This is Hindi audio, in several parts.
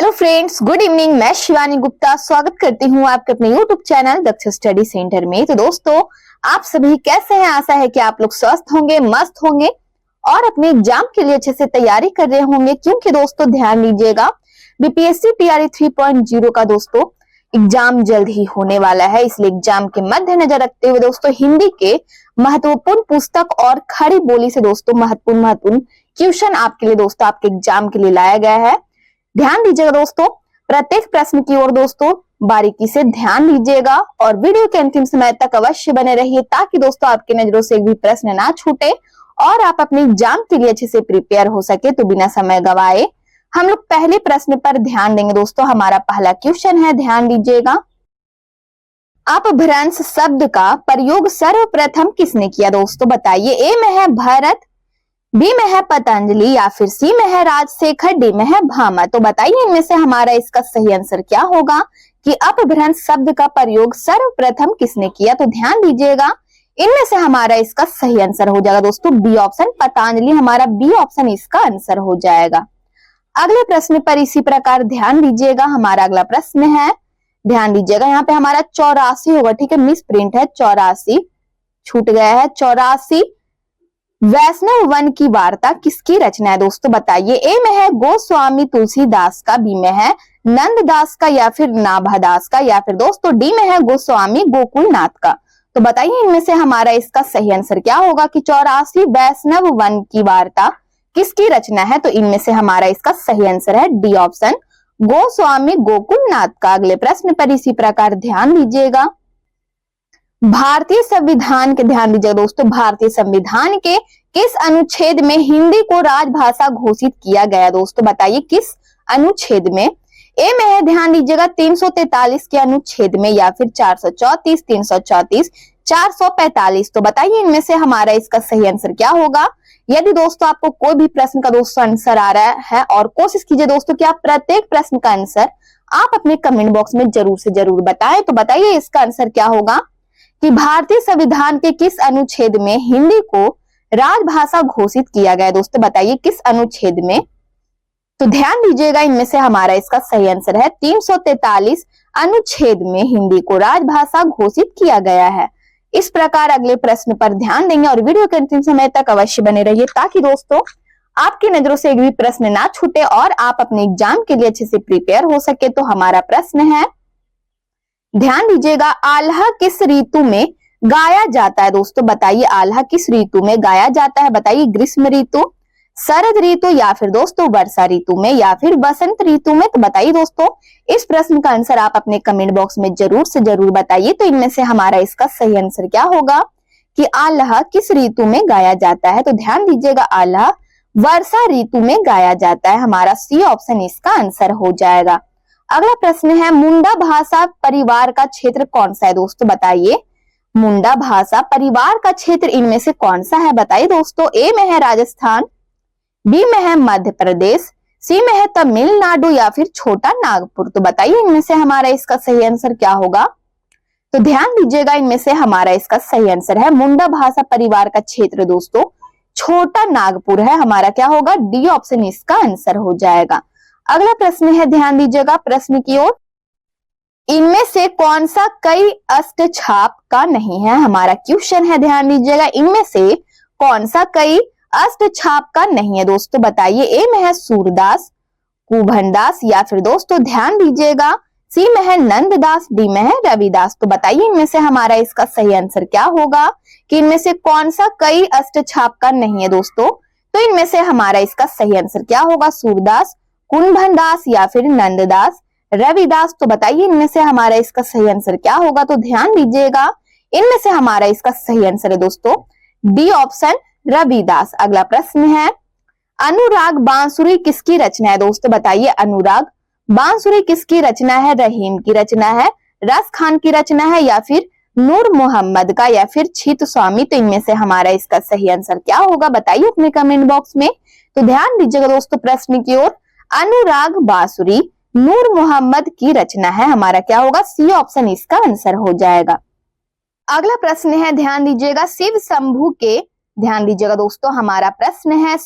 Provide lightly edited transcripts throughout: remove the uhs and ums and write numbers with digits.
Hello friends, good evening. मैं शिवानी गुप्ता स्वागत करती हूँ आपके अपने यूट्यूब चैनल दक्ष स्टडी सेंटर में। तो दोस्तों, आप सभी कैसे हैं? आशा है कि आप लोग स्वस्थ होंगे, मस्त होंगे और अपने एग्जाम के लिए अच्छे से तैयारी कर रहे होंगे। क्योंकि दोस्तों ध्यान दीजिएगा, बीपीएससी टीआरई 3.0 का दोस्तों एग्जाम जल्द ही होने वाला है। इसलिए एग्जाम के मद्देनजर रखते हुए दोस्तों हिंदी के महत्वपूर्ण पुस्तक और खड़ी बोली से दोस्तों महत्वपूर्ण क्वेश्चन आपके लिए दोस्तों आपके एग्जाम के लिए लाया गया है। ध्यान दीजिएगा दोस्तों, प्रत्येक प्रश्न की ओर दोस्तों बारीकी से ध्यान दीजिएगा और वीडियो के अंतिम समय तक अवश्य बने रहिए, ताकि दोस्तों आपकी नजरों से एक भी प्रश्न ना छूटे और आप अपने एग्जाम के लिए अच्छे से प्रिपेयर हो सके। तो बिना समय गवाए हम लोग पहले प्रश्न पर ध्यान देंगे। दोस्तों हमारा पहला क्वेश्चन है, ध्यान दीजिएगा। अपभ्रंश शब्द का प्रयोग सर्वप्रथम किसने किया? दोस्तों बताइए। ए में है भरत, बी में है पतंजलि या फिर सी में है राजशेखर, डी में है भामा। तो बताइए इनमें से हमारा इसका सही आंसर क्या होगा कि अपभ्रंश शब्द का प्रयोग सर्वप्रथम किसने किया? तो ध्यान दीजिएगा, इनमें से हमारा इसका सही आंसर हो जाएगा दोस्तों बी ऑप्शन पतंजलि। हमारा बी ऑप्शन इसका आंसर हो जाएगा। अगले प्रश्न पर इसी प्रकार ध्यान दीजिएगा। हमारा अगला प्रश्न है, ध्यान दीजिएगा, यहाँ पे हमारा 84 होगा, ठीक है, मिस प्रिंट है 84, छूट गया है 84। वैष्णव वन की वार्ता किसकी रचना है? दोस्तों बताइए। ए में है गोस्वामी तुलसीदास का, बी में है नंददास का या फिर नाभादास का, या फिर दोस्तों डी में है गोस्वामी गोकुलनाथ का। तो बताइए इनमें से हमारा इसका सही आंसर क्या होगा कि 84 वैष्णव वन की वार्ता किसकी रचना है? तो इनमें से हमारा इसका सही आंसर है डी ऑप्शन गोस्वामी गोकुलनाथ का। अगले प्रश्न पर इसी प्रकार ध्यान दीजिएगा। भारतीय संविधान के, ध्यान दीजिएगा दोस्तों, भारतीय संविधान के किस अनुच्छेद में हिंदी को राजभाषा घोषित किया गया? दोस्तों बताइए किस अनुच्छेद में। ए में है, ध्यान दीजिएगा, 343 के अनुच्छेद में, या फिर 434, 334, 445। तो बताइए इनमें से हमारा इसका सही आंसर क्या होगा। यदि दोस्तों आपको कोई भी प्रश्न का दोस्तों आंसर आ रहा है, और कोशिश कीजिए दोस्तों कि आप प्रत्येक प्रश्न का आंसर आप अपने कमेंट बॉक्स में जरूर से जरूर बताएं। तो बताइए इसका आंसर क्या होगा कि भारतीय संविधान के किस अनुच्छेद में हिंदी को राजभाषा घोषित किया गया? दोस्तों बताइए किस अनुच्छेद में। तो ध्यान दीजिएगा, इनमें से हमारा इसका सही आंसर है 343 अनुच्छेद में हिंदी को राजभाषा घोषित किया गया है। इस प्रकार अगले प्रश्न पर ध्यान देंगे और वीडियो के अंतिम समय तक अवश्य बने रहिए, ताकि दोस्तों आपकी नजरों से एक भी प्रश्न ना छूटे और आप अपने एग्जाम के लिए अच्छे से प्रिपेयर हो सके। तो हमारा प्रश्न है, ध्यान दीजिएगा, आल्हा किस ऋतु में गाया जाता है? दोस्तों बताइए आल्हा किस ऋतु में गाया जाता है? बताइए ग्रीष्म ऋतु, शरद ऋतु, या फिर दोस्तों वर्षा ऋतु में, या फिर बसंत ऋतु में। तो बताइए दोस्तों इस प्रश्न का आंसर आप अपने कमेंट बॉक्स में जरूर से जरूर बताइए। तो इनमें से हमारा इसका सही आंसर क्या होगा कि आल्हा किस ऋतु में गाया जाता है? तो ध्यान दीजिएगा, आल्हा वर्षा ऋतु में गाया जाता है। हमारा सी ऑप्शन इसका आंसर हो जाएगा। अगला प्रश्न है, मुंडा भाषा परिवार का क्षेत्र कौन सा है? दोस्तों बताइए मुंडा भाषा परिवार का क्षेत्र इनमें से कौन सा है? बताइए दोस्तों। ए में है राजस्थान, बी में है मध्य प्रदेश, सी में है तमिलनाडु, या फिर छोटा नागपुर। तो बताइए इनमें से हमारा इसका सही आंसर क्या होगा। तो ध्यान दीजिएगा, इनमें से हमारा इसका सही आंसर है मुंडा भाषा परिवार का क्षेत्र दोस्तों छोटा नागपुर है। हमारा क्या होगा, डी ऑप्शन इसका आंसर हो जाएगा। अगला प्रश्न है, ध्यान दीजिएगा प्रश्न की ओर। इनमें से कौन सा कई अष्टछाप का नहीं है? हमारा क्वेश्चन है, ध्यान दीजिएगा, इनमें से कौन सा कई अष्टछाप का नहीं है? दोस्तों बताइए। ए में है सूरदास, कुंभनदास, या फिर दोस्तों ध्यान दीजिएगा सी में है नंददास, डी में है रविदास। तो बताइए इनमें से हमारा इसका सही आंसर क्या होगा कि इनमें से कौन सा कई अष्टछाप का नहीं है? दोस्तों तो इनमें से हमारा इसका सही आंसर क्या होगा, सूरदास, कुंभनदास, या फिर नंददास, रविदास। तो बताइए इनमें से हमारा इसका सही आंसर क्या होगा। तो ध्यान दीजिएगा, इनमें से हमारा इसका सही आंसर है दोस्तों डी ऑप्शन रविदास। अगला प्रश्न है, अनुराग बांसुरी किसकी रचना है? दोस्तों बताइए अनुराग बांसुरी किसकी रचना है? रहीम की रचना है, रस खान की रचना है, या फिर नूर मोहम्मद का, या फिर छित स्वामी। तो इनमें से हमारा इसका सही आंसर क्या होगा बताइए अपने कमेंट बॉक्स में। तो ध्यान दीजिएगा दोस्तों प्रश्न की ओर, अनुराग बांसुरी नूर मोहम्मद की रचना है। हमारा क्या होगा, सी ऑप्शन इसका आंसर हो जाएगा। अगला प्रश्न है, ध्यान दीजिएगा, शिव शंभू के, ध्यान दीजिएगा दोस्तों हमारा प्रश्न है,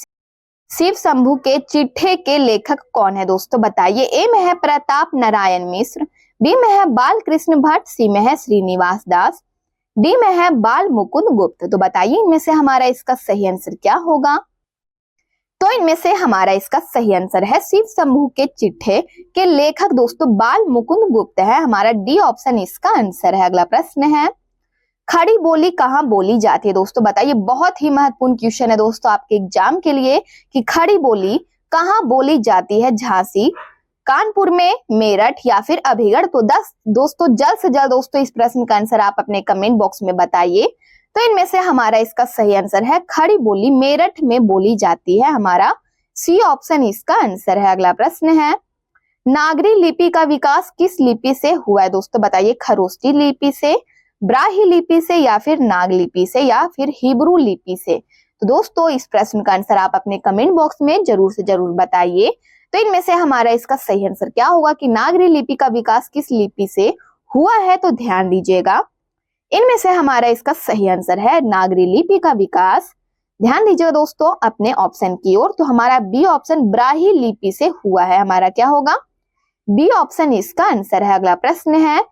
शिव शंभू के चिट्ठे के लेखक कौन है दोस्तों बताइए। ए में है प्रताप नारायण मिश्र, बी में है बाल कृष्ण भट्ट, सी में है श्रीनिवास दास, डी में है बाल मुकुंद गुप्त। तो बताइए इनमें से हमारा इसका सही आंसर क्या होगा। तो इनमें से हमारा इसका सही आंसर है शिव शंभू के चिट्ठे के लेखक दोस्तों बाल मुकुंद गुप्त है। हमारा डी ऑप्शन इसका आंसर है। अगला प्रश्न है खड़ी बोली कहाँ बोली जाती है दोस्तों बताइए। बहुत ही महत्वपूर्ण क्वेश्चन है दोस्तों आपके एग्जाम के लिए कि खड़ी बोली कहाँ बोली जाती है। झांसी, कानपुर में, मेरठ या फिर अलीगढ़। तो दोस्तों जल्द से जल्द दोस्तों इस प्रश्न का आंसर आप अपने कमेंट बॉक्स में बताइए। तो इनमें से हमारा इसका सही आंसर है खड़ी बोली मेरठ में बोली जाती है। हमारा सी ऑप्शन इसका आंसर है। अगला प्रश्न है नागरी लिपि का विकास किस लिपि से हुआ है दोस्तों बताइए। खरोष्टी लिपि से, ब्राह्मी लिपि से या फिर नाग लिपि से या फिर हिब्रू लिपि से। तो दोस्तों इस प्रश्न का आंसर आप अपने कमेंट बॉक्स में जरूर से जरूर बताइए। तो इनमें से हमारा इसका सही आंसर क्या होगा कि नागरी लिपि का विकास किस लिपि से हुआ है। तो ध्यान दीजिएगा इनमें से हमारा इसका सही आंसर है नागरी लिपि का विकास। ध्यान दीजिएगा दोस्तों अपने ऑप्शन की ओर। तो हमारा बी ऑप्शन ब्राह्मी लिपि से हुआ है। हमारा क्या होगा बी ऑप्शन इसका आंसर है। अगला प्रश्न है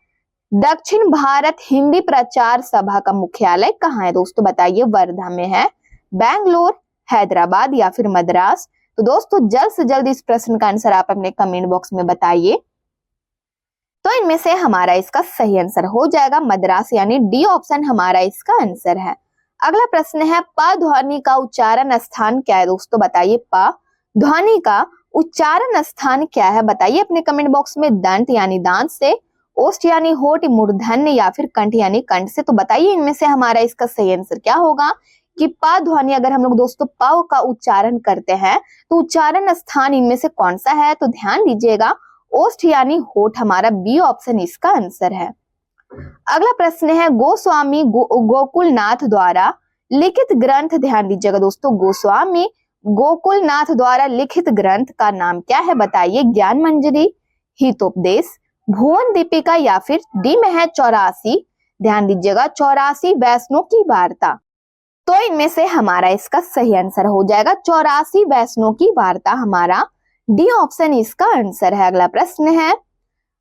दक्षिण भारत हिंदी प्रचार सभा का मुख्यालय कहाँ है दोस्तों बताइए। वर्धा में है, बेंगलोर, हैदराबाद या फिर मद्रास। तो दोस्तों जल्द से जल्द इस प्रश्न का आंसर आप अपने कमेंट बॉक्स में बताइए। तो इनमें से हमारा इसका सही आंसर हो जाएगा मद्रास, यानी डी ऑप्शन हमारा इसका आंसर है। अगला प्रश्न है प ध्वनि का उच्चारण स्थान क्या है दोस्तों बताइए। प ध्वनि का उच्चारण स्थान क्या है बताइए अपने कमेंट बॉक्स में। दंत यानी दांत से, ओष्ठ यानी होठ, मूर्धन्य या फिर कंठ यानी कंठ से। तो बताइए इनमें से हमारा इसका सही आंसर क्या होगा कि प ध्वनि अगर हम लोग दोस्तों प का उच्चारण करते हैं तो उच्चारण स्थान इनमें से कौन सा है। तो ध्यान दीजिएगा ओष्ठ यानी होठ। हमारा बी ऑप्शन इसका आंसर है। अगला प्रश्न है गोस्वामी गोकुलनाथ द्वारा लिखित ग्रंथ। ध्यान दीजिएगा दोस्तों गोस्वामी गोकुलनाथ द्वारा लिखित ग्रंथ का नाम क्या है बताइए। ज्ञान मंजरी, हितोपदेश, भुवन दीपिका या फिर डी में है 84। ध्यान दीजिएगा 84 वैष्णव की वार्ता। तो इनमें से हमारा इसका सही आंसर हो जाएगा 84 वैष्णव की वार्ता। हमारा डी ऑप्शन इसका आंसर है। अगला प्रश्न है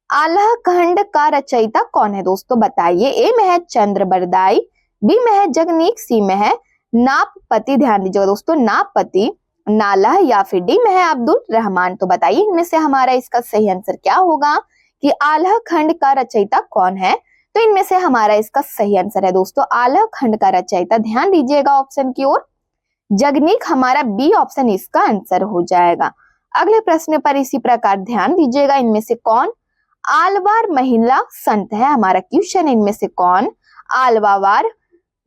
आल्हा खंड का रचयिता कौन है दोस्तों बताइए। ए में है चंद्र बरदाई, बी में है जगनीक, सी में है नापपति। ध्यान दीजिएगा दोस्तों नापपति, नाला या फिर डी में है अब्दुल रहमान। तो बताइए इनमें से हमारा इसका सही आंसर क्या होगा कि आल्हा खंड का रचयिता कौन है। तो इनमें से हमारा इसका सही आंसर है दोस्तों आल्हा खंड का रचयिता। ध्यान दीजिएगा ऑप्शन की ओर जगनीक। हमारा बी ऑप्शन इसका आंसर हो जाएगा। अगले प्रश्न पर इसी प्रकार ध्यान दीजिएगा इनमें से कौन आलवार महिला संत है। हमारा क्वेश्चन इनमें से कौन आलवार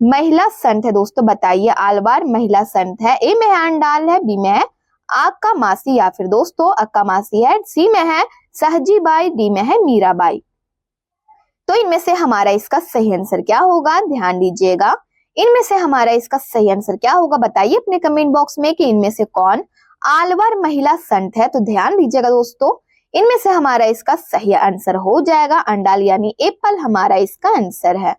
महिला संत है दोस्तों बताइए। आलवार महिला संत है। ए में है अंडाल है, बी में है आक्का मासी या फिर दोस्तों अक्का मासी है, सी में है सहजी बाई, डी में है मीराबाई। तो इनमें से हमारा इसका सही आंसर क्या होगा। ध्यान दीजिएगा इनमें से हमारा इसका सही आंसर क्या होगा बताइए अपने कमेंट बॉक्स में कि इनमें से कौन आलवार महिला संत है। तो ध्यान दीजिएगा दोस्तों इनमें से हमारा इसका सही आंसर हो जाएगा अंडाल यानी एप्पल। हमारा इसका आंसर है।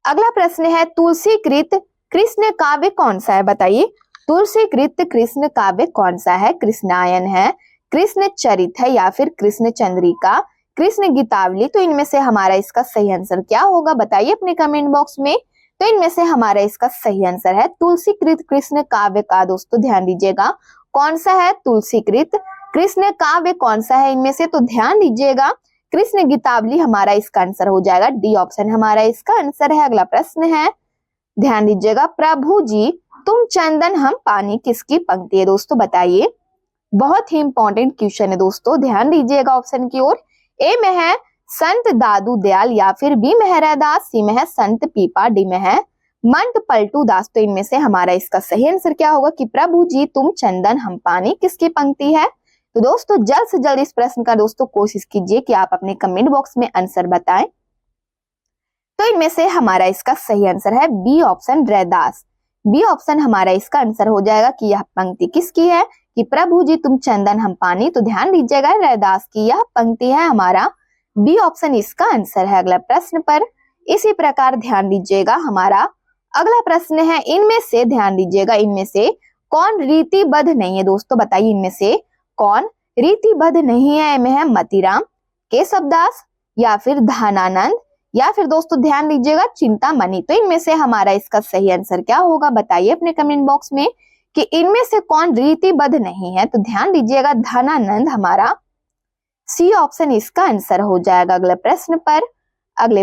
अगला प्रश्न है तुलसीकृत कृष्ण काव्य कौन सा है बताइए। तुलसीकृत कृष्ण काव्य कौन सा है। कृष्णायन है, कृष्ण चरित है या फिर कृष्ण चंद्रिका, कृष्ण गीतावली। तो इनमें से हमारा इसका सही आंसर क्या होगा बताइए अपने कमेंट बॉक्स में। तो इनमें से हमारा इसका सही आंसर है तुलसीकृत कृष्ण काव्य का। दोस्तों ध्यान दीजिएगा कौन सा है तुलसीकृत कृष्ण काव्य कौन सा है इनमें से। तो ध्यान दीजिएगा कृष्ण गीतावली हमारा इसका आंसर हो जाएगा। डी ऑप्शन हमारा इसका आंसर है। अगला प्रश्न है ध्यान दीजिएगा प्रभु जी तुम चंदन हम पानी किसकी पंक्ति है दोस्तों बताइए। बहुत ही इंपॉर्टेंट क्वेश्चन है दोस्तों। ध्यान दीजिएगा ऑप्शन की ओर। ए में है संत दादू दयाल या फिर बी में है रैदास, सी में है संत पीपा, डी में है मंत पलटू दास। तो इनमें से हमारा इसका सही आंसर क्या होगा कि प्रभु जी तुम चंदन हम पानी किसकी पंक्ति है। तो दोस्तों जल्द से जल्द इस प्रश्न का दोस्तों कोशिश कीजिए कि आप अपने कमेंट बॉक्स में आंसर बताएं। तो इनमें से हमारा इसका सही आंसर है B option Raidas. B option हमारा इसका आंसर हो जाएगा कि यह पंक्ति किसकी है कि प्रभु जी तुम चंदन हम पानी। तो ध्यान दीजिएगा रैदास की यह पंक्ति है। हमारा बी ऑप्शन इसका आंसर है। अगला प्रश्न पर इसी प्रकार ध्यान दीजिएगा हमारा अगला प्रश्न है इनमें से ध्यान दीजिएगा इनमें से कौन रीतिबद्ध नहीं है दोस्तों, बताइए इनमें से कौन रीतिबद्ध नहीं है। में है मतीराम, केशवदास या फिर धनानंद या फिर दोस्तों ध्यान दीजिएगा चिंतामणि। तो इनमें से हमारा इसका सही आंसर क्या होगा, बताइए अपने कमेंट बॉक्स में कि इनमें से कौन रीतिबद्ध नहीं है। तो ध्यान दीजिएगा धनानंद हमारा सी ऑप्शन इसका आंसर हो जाएगा। अगले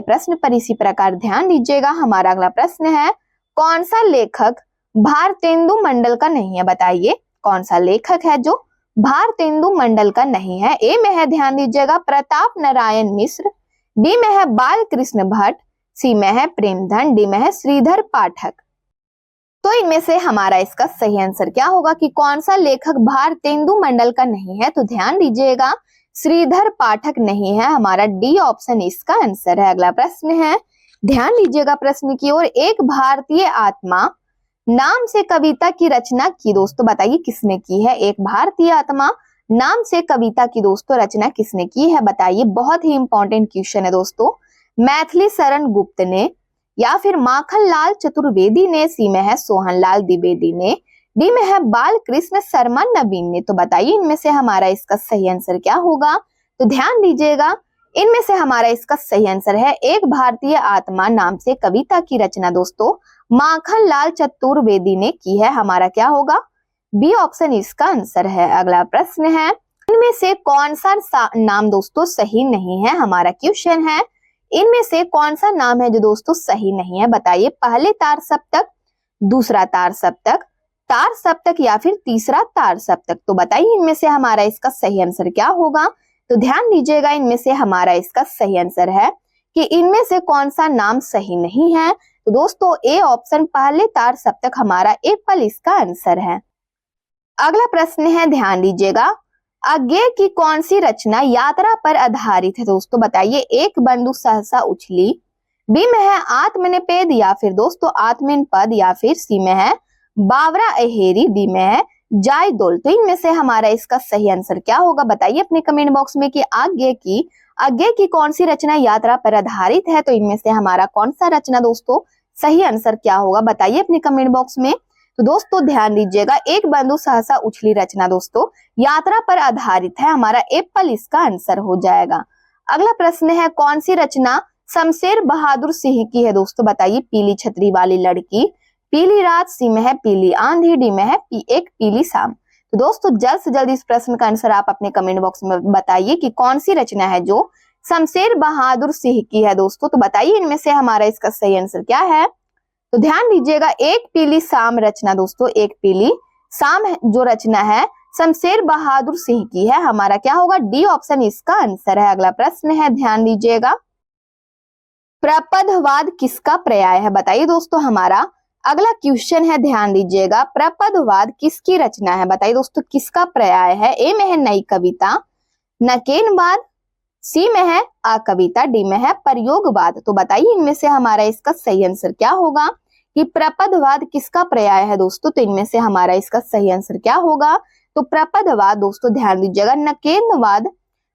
प्रश्न पर इसी प्रकार ध्यान दीजिएगा। हमारा अगला प्रश्न है कौन सा लेखक भारतेंदु मंडल का नहीं है, बताइए कौन सा लेखक है जो भारतेंदु मंडल का नहीं है। ए में है ध्यान दीजिएगा प्रताप नारायण मिश्र, बी में है बाल कृष्ण भट्ट, सी में है प्रेमधन, डी में है श्रीधर पाठक। तो इनमें से हमारा इसका सही आंसर क्या होगा कि कौन सा लेखक भारतेंदु मंडल का नहीं है। तो ध्यान दीजिएगा श्रीधर पाठक नहीं है, हमारा डी ऑप्शन इसका आंसर है। अगला प्रश्न है, ध्यान दीजिएगा प्रश्न की ओर। एक भारतीय आत्मा नाम से कविता की रचना की, दोस्तों बताइए किसने की है। एक भारतीय आत्मा नाम से कविता की दोस्तों रचना किसने की है, बताइए। बहुत ही इंपॉर्टेंट क्वेश्चन है दोस्तों। मैथिली शरण गुप्त ने या फिर माखनलाल चतुर्वेदी ने, सी में है सोहनलाल द्विवेदी ने, डी में है बाल कृष्ण शर्मा नवीन ने। तो बताइए इनमें से हमारा इसका सही आंसर क्या होगा। तो ध्यान दीजिएगा इनमें से हमारा इसका सही आंसर है एक भारतीय आत्मा नाम से कविता की रचना दोस्तों माखनलाल चतुर्वेदी ने की है, हमारा क्या होगा, बी ऑप्शन इसका आंसर है। अगला प्रश्न है इनमें से कौन सा नाम दोस्तों सही नहीं है, हमारा क्वेश्चन है इनमें से कौन सा नाम है जो दोस्तों सही नहीं है, बताइए। पहले तार सप्तक, दूसरा तार सप्तक या फिर तीसरा तार सप्तक। तो बताइए इनमें से हमारा इसका सही आंसर क्या होगा। तो ध्यान दीजिएगा इनमें से हमारा इसका सही आंसर है कि इनमें से कौन सा नाम सही नहीं है। तो दोस्तों ए ऑप्शन पहले तार सप्तक हमारा एप्पल इसका आंसर है। अगला प्रश्न है ध्यान दीजिएगा, अज्ञेय की कौन सी रचना यात्रा पर आधारित है दोस्तों, बताइए। एक बंदूक सहसा उछली, बी में है आत्मनिपेद या फिर दोस्तों आत्मनिपद या फिर सी में है बावरा अहेरी, डी में है जायदोल। तो इनमें से हमारा इसका सही आंसर क्या होगा, बताइए अपने कमेंट बॉक्स में कि अज्ञेय की कौन सी रचना यात्रा पर आधारित है। तो इनमें से हमारा कौन सा रचना दोस्तों सही आंसर क्या होगा, बताइए अपने कमेंट बॉक्स में। तो दोस्तों ध्यान दीजिएगा एक बंदूक सहसा उछली रचना दोस्तों यात्रा पर आधारित है, हमारा एप्पल इसका आंसर हो जाएगा। अगला प्रश्न है कौन सी रचना शमशेर बहादुर सिंह की है दोस्तों, बताइए। पीली छतरी वाली लड़की, पीली रात, सी में है पीली आंधी, डी में है एक पीली शाम। तो दोस्तों जल्द से जल्द इस प्रश्न का आंसर आप अपने कमेंट बॉक्स में बताइए कि कौन सी रचना है जो शमशेर बहादुर सिंह की है दोस्तों। तो बताइए इनमें से हमारा इसका सही आंसर क्या है। तो ध्यान दीजिएगा एक पीली शाम रचना दोस्तों, एक पीली शाम जो रचना है शमशेर बहादुर सिंह की है, हमारा क्या होगा, डी ऑप्शन इसका आंसर है। अगला प्रश्न है ध्यान दीजिएगा, प्रपदवाद किसका पर्याय है, बताइए दोस्तों। हमारा अगला क्वेश्चन है ध्यान दीजिएगा, प्रपदवाद किसकी रचना है, बताइए दोस्तों किसका पर्याय है। ए में है नई कविता, नकेनवाद, सी में है अकविता, डी में है प्रयोगवाद। तो बताइए इनमें से हमारा इसका सही आंसर क्या होगा कि प्रपदवाद किसका पर्याय है दोस्तों। तो इनमें से हमारा इसका सही आंसर क्या होगा। तो प्रपदवाद दोस्तों ध्यान दीजिएगा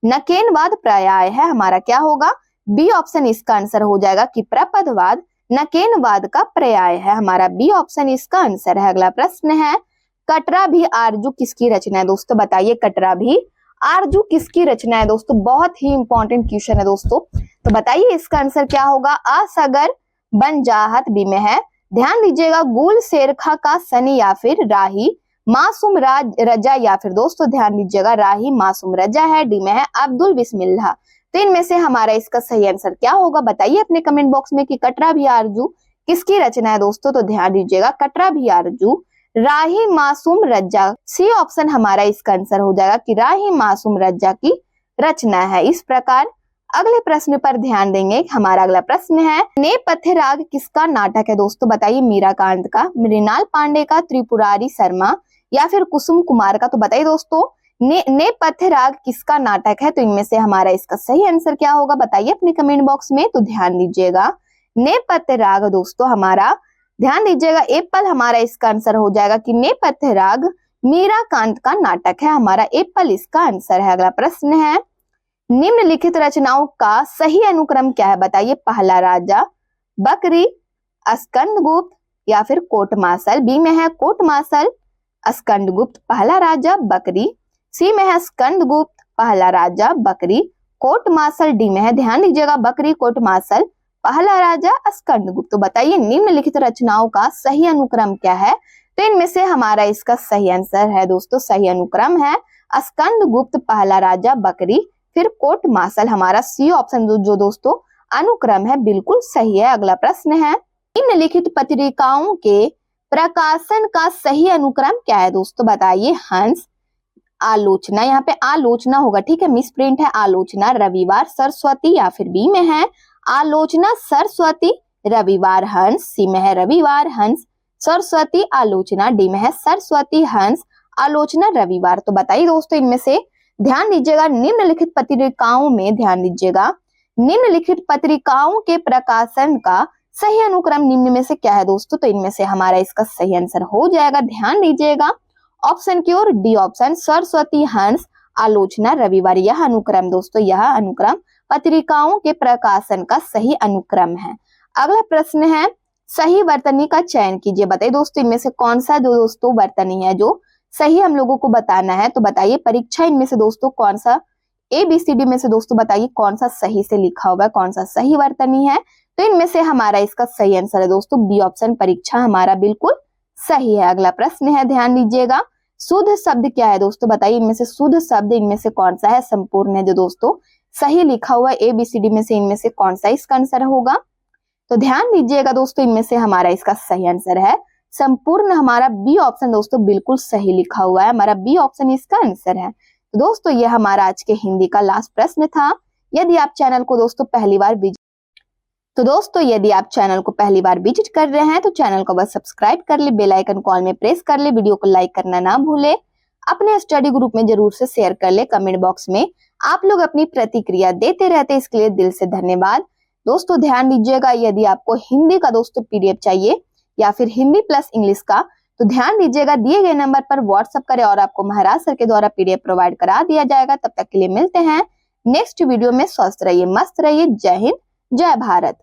नकेनवाद पर्याय है, हमारा क्या होगा, बी ऑप्शन इसका आंसर हो जाएगा कि प्रपदवाद नकेनवाद का पर्याय है, हमारा बी ऑप्शन इसका आंसर है। अगला प्रश्न है कटरा भी आरजू किसकी रचना है दोस्तों, बताइए। कटरा भी आरजू किसकी रचना है दोस्तों, बहुत ही इंपॉर्टेंट क्वेश्चन है दोस्तों। तो बताइए इसका आंसर क्या होगा, असगर बनजाहत, बी में है ध्यान दीजिएगा गुल शेरखा का सनी या फिर राही मासूम रजा या फिर दोस्तों ध्यान दीजिएगा राही मासूम रजा है, डी में है अब्दुल बिस्मिल्लाह। तो इनमें से हमारा इसका सही आंसर क्या होगा, बताइए अपने कमेंट बॉक्स में कि कटरा भी आरजू किसकी रचना है दोस्तों। तो ध्यान दीजिएगा कटरा भी आरजू राही मासूम रज्जा, सी ऑप्शन हमारा इसका आंसर हो जाएगा कि राही मासूम रज्जा की रचना है। इस प्रकार अगले प्रश्न पर ध्यान देंगे। हमारा अगला प्रश्न है नेपथ्य राग किसका नाटक है दोस्तों, बताइए। मीराकांत का, मृणाल पांडे का, त्रिपुरारी शर्मा या फिर कुसुम कुमार का। तो बताइए दोस्तों नेपथ्य राग किसका नाटक है। तो इनमें से हमारा इसका सही आंसर क्या होगा, बताइए अपने कमेंट बॉक्स में। तो ध्यान दीजिएगा नेपथ्य राग दोस्तों हमारा ध्यान दीजिएगा एप्पल हमारा इसका आंसर हो जाएगा कि नेपथ्य राग मीराकांत का नाटक है, हमारा एप्पल इसका आंसर है। अगला प्रश्न है निम्नलिखित रचनाओं का सही अनुक्रम क्या है, बताइए। पहला राजा, बकरी, स्कंदगुप्त या फिर कोट मार्शल, बी में है कोट मार्शल, स्कंदगुप्त पहला राजा बकरी, सी में है स्कंदगुप्त पहला राजा बकरी कोर्ट मार्शल, डी में है ध्यान दीजिएगा बकरी कोर्ट मार्शल पहला राजा स्कंदगुप्त। तो बताइए निम्नलिखित रचनाओं का सही अनुक्रम क्या है? तो इनमें से हमारा इसका सही आंसर है दोस्तों, सही अनुक्रम है स्कंदगुप्त पहला राजा बकरी फिर कोर्ट मार्शल। हमारा सी ऑप्शन जो दोस्तों अनुक्रम है बिल्कुल सही है। अगला प्रश्न है निम्नलिखित पत्रिकाओं के प्रकाशन का सही अनुक्रम क्या है दोस्तों? बताइए हंस, आलोचना, यहाँ पे आलोचना होगा, ठीक है, मिस प्रिंट है आलोचना, रविवार, सरस्वती, या फिर बी में है आलोचना सरस्वती रविवार हंस, सी में है रविवार हंस सरस्वती आलोचना, डी में है सरस्वती हंस आलोचना रविवार। तो बताइए दोस्तों इनमें से ध्यान दीजिएगा निम्नलिखित पत्रिकाओं में, ध्यान दीजिएगा निम्नलिखित पत्रिकाओं के प्रकाशन का सही अनुक्रम निम्न में से क्या है दोस्तों? तो इनमें से हमारा इसका सही आंसर हो जाएगा, ध्यान दीजिएगा ऑप्शन की ओर डी ऑप्शन सरस्वती हंस आलोचना रविवार। यह अनुक्रम दोस्तों, यह अनुक्रम पत्रिकाओं के प्रकाशन का सही अनुक्रम है। अगला प्रश्न है सही वर्तनी का चयन कीजिए। बताइए दोस्तों इनमें से कौन सा जो दोस्तों वर्तनी है जो सही हम लोगों को बताना है? तो बताइए परीक्षा इनमें से दोस्तों कौन सा ABCD में से दोस्तों बताइए कौन सा सही से लिखा हुआ है, कौन सा सही वर्तनी है? तो इनमें से हमारा इसका सही आंसर है दोस्तों बी ऑप्शन परीक्षा हमारा बिल्कुल सही है। अगला प्रश्न है ध्यान दीजिएगा शुद्ध शब्द क्या है दोस्तों? बताइए इनमें से शुद्ध शब्द इनमें से कौन सा है? संपूर्ण है जो दोस्तों सही लिखा हुआ है ABCD में से इनमें से कौन सा इसका आंसर होगा? तो ध्यान दीजिएगा दोस्तों इनमें से हमारा इसका सही आंसर है संपूर्ण, हमारा बी ऑप्शन दोस्तों बिल्कुल सही लिखा हुआ है, हमारा बी ऑप्शन इसका आंसर है। तो दोस्तों ये हमारा आज के हिंदी का लास्ट प्रश्न था। यदि आप चैनल को दोस्तों पहली बार विजिट कर रहे हैं तो चैनल को बस सब्सक्राइब कर ले, बेल आइकन कॉल में प्रेस कर ले, वीडियो को लाइक करना ना भूले, अपने स्टडी ग्रुप में जरूर से शेयर कर ले। कमेंट बॉक्स में आप लोग अपनी प्रतिक्रिया देते रहते, इसके लिए दिल से धन्यवाद। दोस्तों ध्यान दीजिएगा यदि आपको हिंदी का दोस्तों PDF चाहिए या फिर हिंदी प्लस इंग्लिश का, तो ध्यान दीजिएगा दिए गए नंबर पर व्हाट्सएप करें और आपको महाराज सर के द्वारा PDF प्रोवाइड करा दिया जाएगा। तब तक के लिए मिलते हैं नेक्स्ट वीडियो में। स्वस्थ रहिए, मस्त रहिए, जय हिंद, जय भारत।